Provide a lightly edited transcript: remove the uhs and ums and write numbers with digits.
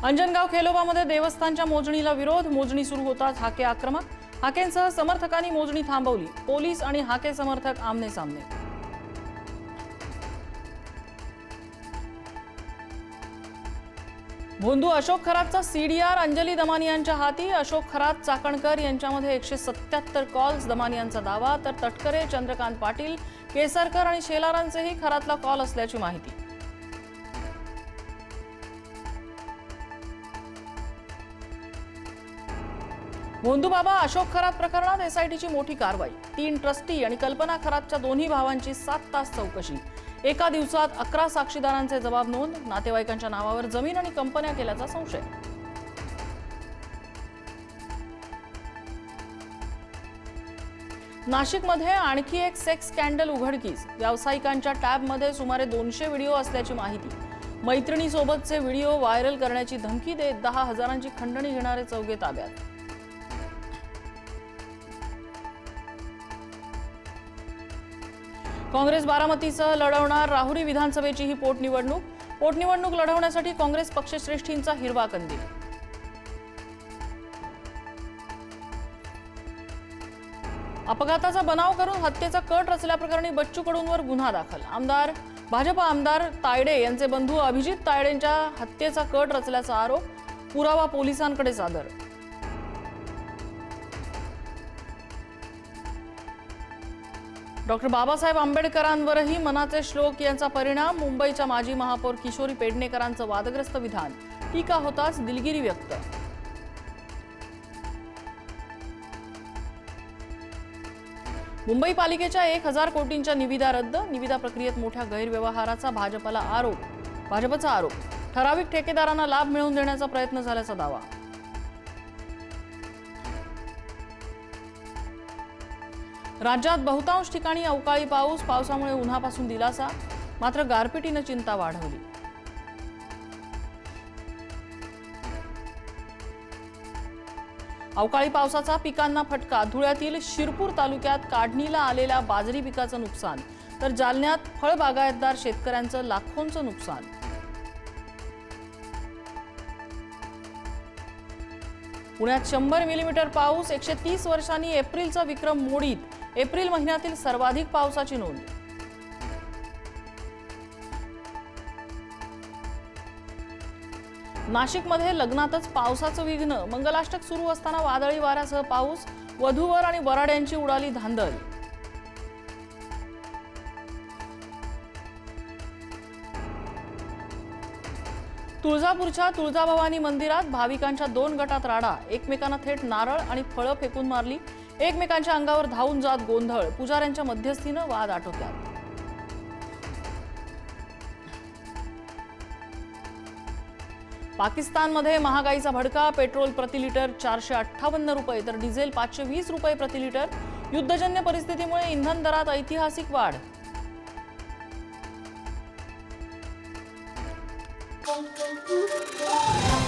अंजनगाव खेलोबामध्ये देवस्थानच्या मोजणीला विरोध। मोजणी सुरू होताच हाके आक्रमक। हाकेंसह समर्थकांनी मोजणी थांबवली। पोलीस आणि हाके समर्थक आमने सामने। भोंदू अशोक खरातचा सीडीआर अंजली दमानियांच्या हाती। अशोक खरात चाकणकर यांच्यामध्ये 177 कॉल्स दमानियांचा दावा, तर तटकरे, चंद्रकांत पाटील, केसरकर आणि शेलारांचेही खरातला कॉल असल्याची माहिती। भोंदू बाबा अशोक खरात प्रकरणात एसआयटीची मोठी कारवाई। 3 ट्रस्टी आणि कल्पना खरातच्या दोन्ही भावांची 7 तास चौकशी। एका दिवसात 11 साक्षीदारांचे जबाब नोंद। नातेवाईकांच्या नावावर जमीन आणि कंपन्या केल्याचा संशय। नाशिकमध्ये आणखी एक सेक्स स्कॅन्डल उघडकीस। व्यावसायिकांच्या टॅबमध्ये सुमारे 200 व्हिडिओ असल्याची माहिती। मैत्रिणीसोबतचे व्हिडिओ व्हायरल करण्याची धमकी देत 10,000ची खंडणी घेणारे चौघे ताब्यात। काँग्रेस बारामतीसह लढवणार राहुरी विधानसभेची ही पोटनिवडणूक लढवण्यासाठी काँग्रेस पक्षश्रेष्ठींचा हिरवा कंदील। अपघाताचा बनाव करून हत्येचा कट रचल्याप्रकरणी बच्चू कडूंवर गुन्हा दाखल। भाजप आमदार तायडे यांचे बंधू अभिजित तायडेंच्या हत्येचा कट रचल्याचा आरोप। पुरावा पोलिसांकडे सादर। डॉक्टर बाबासाहेब आंबेडकरांवरही मनाचे श्लोक यांचा परिणाम। मुंबईच्या माजी महापौर किशोरी पेडणेकरांचं वादग्रस्त विधान। टीका होताच दिलगिरी व्यक्त। मुंबई पालिकेच्या 1000 कोटींच्या निविदा रद्द। निविदा प्रक्रियेत मोठ्या गैरव्यवहाराचा भाजपचा आरोप। ठराविक ठेकेदारांना लाभ मिळवून देण्याचा प्रयत्न झाल्याचा दावा। राज्यात बहुतांश ठिकाणी अवकाळी पाऊस। पावसामुळे उन्हापासून दिलासा, मात्र गारपिटीने चिंता वाढवली। अवकाळी पावसाचा पिकांना फटका। धुळ्यातील शिरपूर तालुक्यात काढणीला आलेल्या बाजरी पिकाचं नुकसान, तर जालन्यात फळबागायतदार शेतकऱ्यांचं लाखोंचं नुकसान। पुण्यात 100 मिलीमीटर पाऊस। 130 वर्षांनी एप्रिलचा विक्रम मोडीत। एप्रिल महिन्यातील सर्वाधिक पावसाची नोंद। नाशिकमध्ये लग्नातच पावसाचं विघ्न। मंगलाष्टक सुरू असताना वादळी वाऱ्यासह पाऊस। वधूवर आणि वऱ्हाड्यांची उडाली धांदल। तुळजापूरच्या तुळजाभवानी मंदिरात भाविकांच्या 2 गटात राडा। एकमेकांना थेट नारळ आणि फळं फेकून मारली। एकमेकांच्या अंगावर धावून जात गोंधळ। पुजाऱ्यांच्या मध्यस्थीनं वाद आटोक्यात। पाकिस्तानमध्ये महागाईचा भडका। पेट्रोल प्रति लिटर 458 रुपये, तर डिझेल 520 रुपये प्रति लिटर। युद्धजन्य परिस्थितीमुळे इंधन दरात ऐतिहासिक वाढ। Thank you.